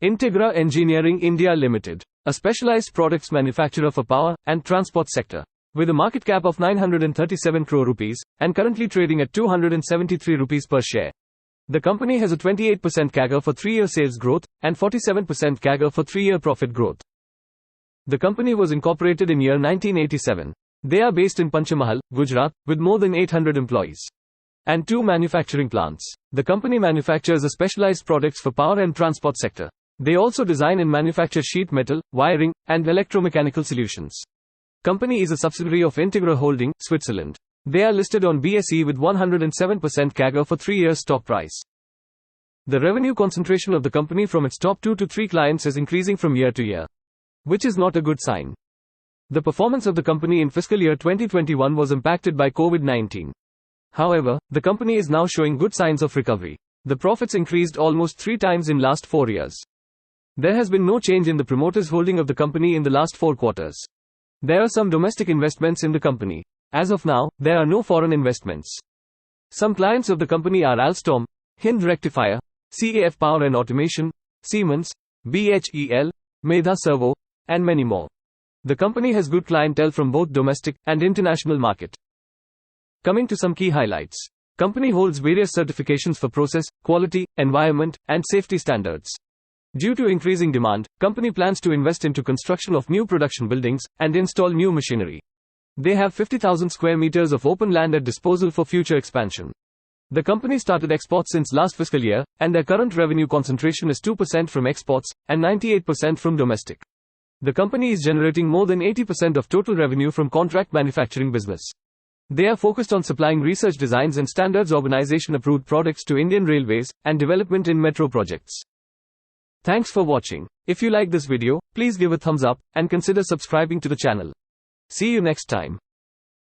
Integra Engineering India Ltd, a specialized products manufacturer for power and transport sector. With a market cap of 937 crore rupees and currently trading at 273 rupees per share. The company has a 28% CAGR for 3-year sales growth and 47% CAGR for 3-year profit growth. The company was incorporated in year 1987. They are based in Panchmahal, Gujarat, with more than 800 employees and 2 manufacturing plants. The company manufactures a specialized products for power and transport sector. They also design and manufacture sheet metal, wiring, and electromechanical solutions. Company is a subsidiary of Integra Holding, Switzerland. They are listed on BSE with 107% CAGR for 3 years stock price. The revenue concentration of the company from its top 2 to 3 clients is increasing from year to year, which is not a good sign. The performance of the company in fiscal year 2021 was impacted by COVID-19. However, the company is now showing good signs of recovery. The profits increased almost 3 times in last 4 years. There has been no change in the promoters' holding of the company in the last 4 quarters. There are some domestic investments in the company. As of now, there are no foreign investments. Some clients of the company are Alstom, Hind Rectifier, CAF Power and Automation, Siemens, BHEL, Medha Servo, and many more. The company has good clientele from both domestic and international market. Coming to some key highlights. Company holds various certifications for process, quality, environment, and safety standards. Due to increasing demand, company plans to invest into construction of new production buildings and install new machinery. They have 50,000 square meters of open land at disposal for future expansion. The company started exports since last fiscal year, and their current revenue concentration is 2% from exports and 98% from domestic. The company is generating more than 80% of total revenue from contract manufacturing business. They are focused on supplying research designs and standards organization approved products to Indian Railways and development in metro projects. Thanks for watching. If you like this video, please give a thumbs up and consider subscribing to the channel. See you next time.